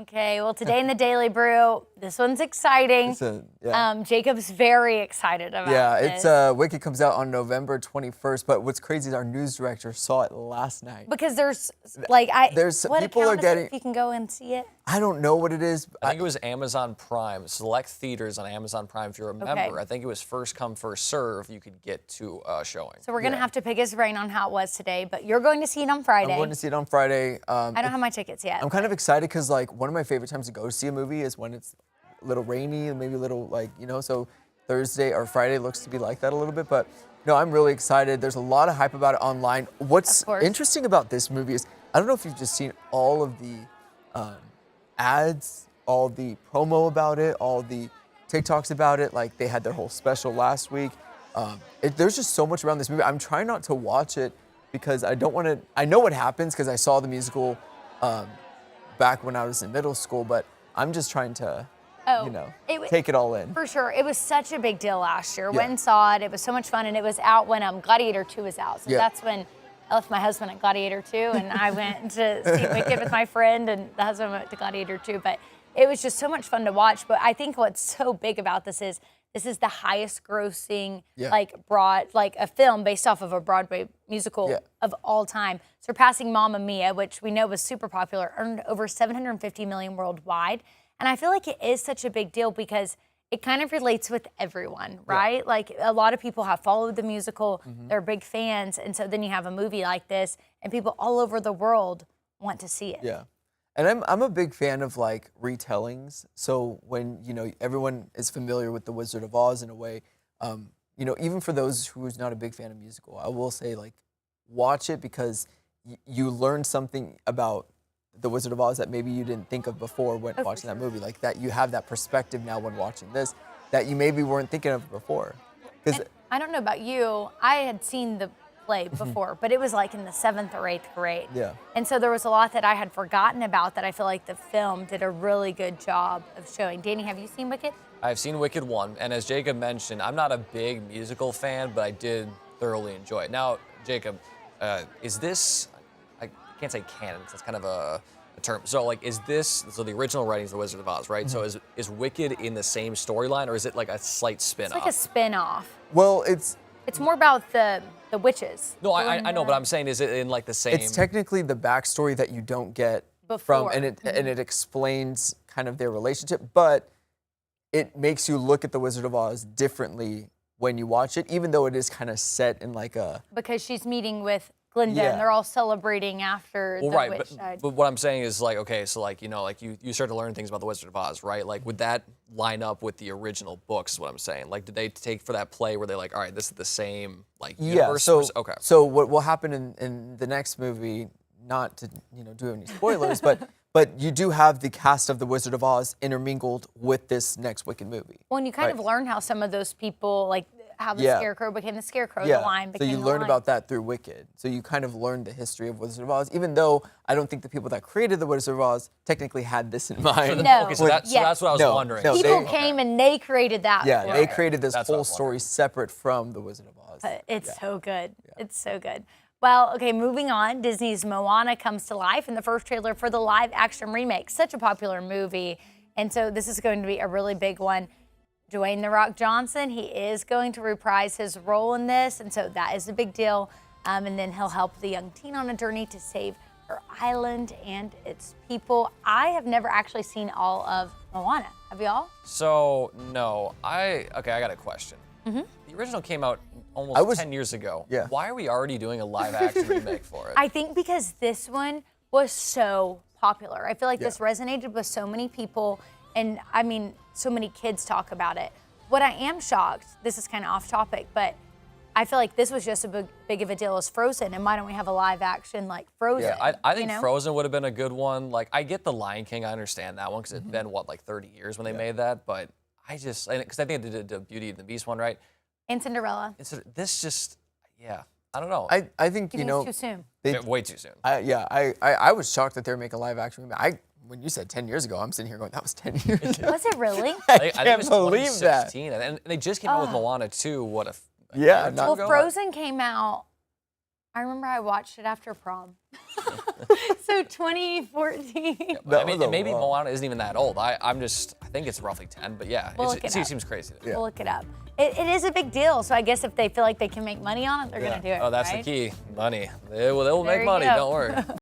Okay, well, today in the Daily Brew, this one's exciting. Jacob's very excited about this. Wicked comes out on November 21st, but what's crazy is our news director saw it last night. Because there's people are getting. If you can go and see it. I don't know what it is. I think it was Amazon Prime, select theaters on Amazon Prime. If you're a member, I think it was first come, first serve. You could get to showing. So we're gonna have to pick his brain on how it was today, but you're going to see it on Friday. I'm going to see it on Friday. I don't have my tickets yet. I'm kind of excited because one of my favorite times to go see a movie is when it's a little rainy and maybe a little so Thursday or Friday looks to be like that a little bit. But no, I'm really excited. There's a lot of hype about it online. What's interesting about this movie is I don't know if you've just seen all of the ads, all the promo about it, all the TikToks about it. Like they had their whole special last week. There's just so much around this movie. I'm trying not to watch it because I don't want to. I know what happens because I saw the musical back when I was in middle school, but I'm just trying to, take it all in. For sure. It was such a big deal last year. Went and saw it. It was so much fun, and it was out when Gladiator 2 was out. So that's when I left my husband at Gladiator 2, and I went to see Wicked with my friend, and the husband went to Gladiator 2. But it was just so much fun to watch. But I think what's so big about this is the highest grossing, a film based off of a Broadway musical of all time, surpassing Mamma Mia, which we know was super popular, earned over $750 million worldwide. And I feel like it is such a big deal because it kind of relates with everyone, right? Yeah. Like a lot of people have followed the musical, they're big fans, and so then you have a movie like this, and people all over the world want to see it. Yeah, and I'm a big fan of retellings. So when everyone is familiar with The Wizard of Oz in a way, even for those who's not a big fan of musical, I will say watch it because you learn something about The Wizard of Oz that maybe you didn't think of before when watching that movie. Like that, you have that perspective now when watching this that you maybe weren't thinking of before. Because I don't know about you, I had seen the play before, but it was in the 7th or 8th grade. Yeah. And so there was a lot that I had forgotten about that I feel like the film did a really good job of showing. Danny, have you seen Wicked? I've seen Wicked 1, and as Jacob mentioned, I'm not a big musical fan, but I did thoroughly enjoy it. Now, Jacob, is this? I can't say canon, that's kind of a term. So so the original writing is The Wizard of Oz, right? So is Wicked in the same storyline, or is it a slight spin-off? It's like a spin-off. Well, it's more about the witches. No, I know, but I'm saying, is it in the same? It's technically the backstory that you don't get before. and it explains kind of their relationship, but it makes you look at The Wizard of Oz differently when you watch it, even though it is kind of set in because she's meeting with Glinda, and they're all celebrating after the witch died. But what I'm saying is you start to learn things about the Wizard of Oz, right? Would that line up with the original books? Is what I'm saying. Did they take for that play where they're all right, this is the same universe? Yeah. So what will happen in the next movie? Not to do any spoilers, but you do have the cast of the Wizard of Oz intermingled with this next Wicked movie. Well, and you kind of learn how some of those people how the Scarecrow became the Scarecrow, the Lion became the Lion. So you learn about that through Wicked. So you kind of learn the history of Wizard of Oz, even though I don't think the people that created the Wizard of Oz technically had this in mind. No. Okay, so that's what I was wondering. No, people came and they created that. Yeah, they created this whole story separate from the Wizard of Oz. It's so good. Yeah. It's so good. Well, okay, moving on. Disney's Moana comes to life in the first trailer for the live-action remake. Such a popular movie, and so this is going to be a really big one. Dwayne "The Rock" Johnson, he is going to reprise his role in this, and so that is a big deal. And then he'll help the young teen on a journey to save her island and its people. I have never actually seen all of Moana. Have y'all? So, no. I got a question. The original came out almost 10 years ago. Yeah. Why are we already doing a live-action remake for it? I think because this one was so popular. I feel like this resonated with so many people, and I mean, so many kids talk about it. What I am shocked, this is kind of off topic, but I feel like this was just as big of a deal as Frozen, and why don't we have a live action Frozen? Yeah, I think Frozen would have been a good one. I get The Lion King, I understand that one, because it's been, 30 years when they made that, but because I think they did the Beauty and the Beast one, right? And Cinderella. This just, I don't know. I think, it's too soon. Way too soon. I was shocked that they're making a live action remake. When you said 10 years ago, I'm sitting here going, that was 10 years ago. Was it really? I can't believe that. And they just came out with Moana 2, Well, Frozen came out, I remember I watched it after prom. So 2014. I mean, and maybe Moana isn't even that old. I think it's roughly 10, but yeah, We'll it seems crazy. Yeah. We'll look it up. It is a big deal. So I guess if they feel like they can make money on it, they're gonna do it. Oh, that's right? the key. Money. They will There make you money. go. Don't worry.